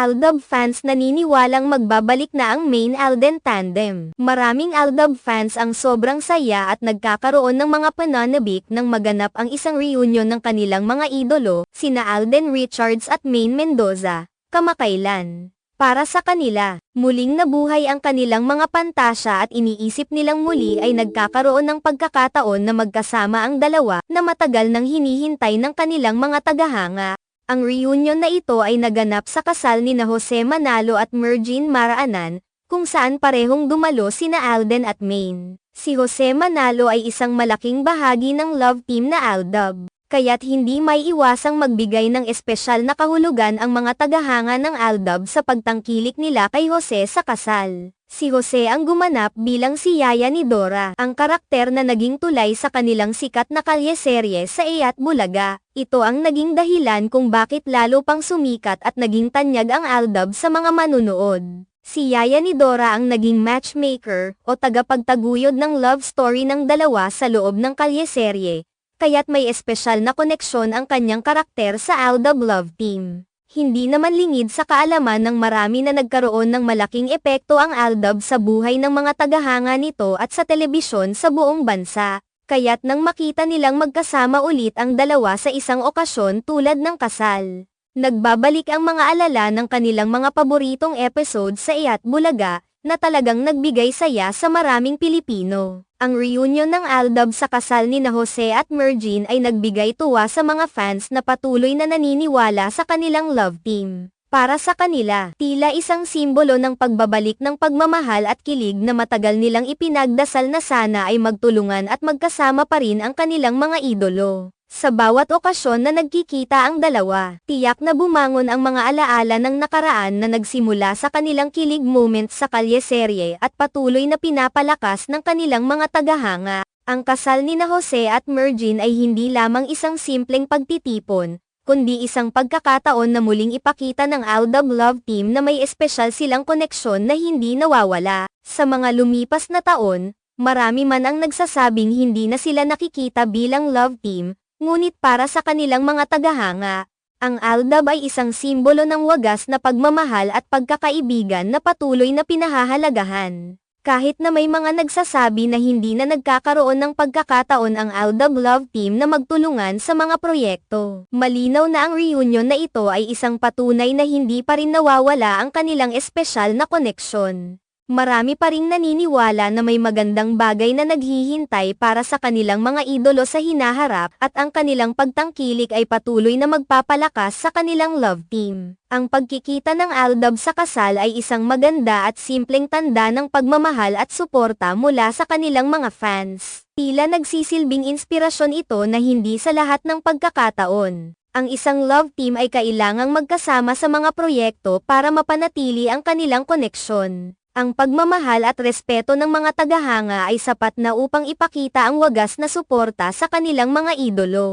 Aldab fans naniniwalang magbabalik na ang Main-Alden tandem. Maraming Aldab fans ang sobrang saya at nagkakaroon ng mga pananabik nang maganap ang isang reunion ng kanilang mga idolo, sina Alden Richards at Main Mendoza, kamakailan. Para sa kanila, muling nabuhay ang kanilang mga pantasya at iniisip nilang muli ay nagkakaroon ng pagkakataon na magkasama ang dalawa na matagal nang hinihintay ng kanilang mga tagahanga. Ang reunion na ito ay naganap sa kasal ni Jose Manalo at Mergine Maraanan, kung saan parehong dumalo sina Alden at Main. Si Jose Manalo ay isang malaking bahagi ng love team na Aldab, kaya't hindi may iwasang magbigay ng espesyal na kahulugan ang mga tagahanga ng Aldab sa pagtangkilik nila kay Jose sa kasal. Si Jose ang gumanap bilang si Yaya ni Dora, ang karakter na naging tulay sa kanilang sikat na kalye-serye sa Iyat Bulaga. Ito ang naging dahilan kung bakit lalo pang sumikat at naging tanyag ang Aldab sa mga manunood. Si Yaya ni Dora ang naging matchmaker o tagapagtaguyod ng love story ng dalawa sa loob ng kalye-serye, kaya't may espesyal na koneksyon ang kanyang karakter sa Aldab love team. Hindi naman lingid sa kaalaman ng marami na nagkaroon ng malaking epekto ang Aldab sa buhay ng mga tagahanga nito at sa telebisyon sa buong bansa, kaya't nang makita nilang magkasama ulit ang dalawa sa isang okasyon tulad ng kasal, nagbabalik ang mga alala ng kanilang mga paboritong episode sa Iyat Bulaga, na talagang nagbigay saya sa maraming Pilipino. Ang reunion ng Aldab sa kasal ni Jose at Mergine ay nagbigay tuwa sa mga fans na patuloy na naniniwala sa kanilang love team. Para sa kanila, tila isang simbolo ng pagbabalik ng pagmamahal at kilig na matagal nilang ipinagdasal na sana ay magtulungan at magkasama pa rin ang kanilang mga idolo. Sa bawat okasyon na nagkikita ang dalawa, tiyak na bumangon ang mga alaala ng nakaraan na nagsimula sa kanilang kilig moments sa kalye-serye at patuloy na pinapalakas ng kanilang mga tagahanga. Ang kasal ni Jose at Mergine ay hindi lamang isang simpleng pagtitipon, kundi isang pagkakataon na muling ipakita ng Aldab love team na may espesyal silang koneksyon na hindi nawawala. Sa mga lumipas na taon, marami man ang nagsasabing hindi na sila nakikita bilang love team, ngunit para sa kanilang mga tagahanga, ang Aldab ay isang simbolo ng wagas na pagmamahal at pagkakaibigan na patuloy na pinahahalagahan. Kahit na may mga nagsasabi na hindi na nagkakaroon ng pagkakataon ang Aldab love team na magtulungan sa mga proyekto, malinaw na ang reunion na ito ay isang patunay na hindi pa rin nawawala ang kanilang espesyal na koneksyon. Marami pa ring naniniwala na may magandang bagay na naghihintay para sa kanilang mga idolo sa hinaharap at ang kanilang pagtangkilik ay patuloy na magpapalakas sa kanilang love team. Ang pagkikita ng Aldab sa kasal ay isang maganda at simpleng tanda ng pagmamahal at suporta mula sa kanilang mga fans. Tila nagsisilbing inspirasyon ito na hindi sa lahat ng pagkakataon ang isang love team ay kailangang magkasama sa mga proyekto para mapanatili ang kanilang koneksyon. Ang pagmamahal at respeto ng mga tagahanga ay sapat na upang ipakita ang wagas na suporta sa kanilang mga idolo.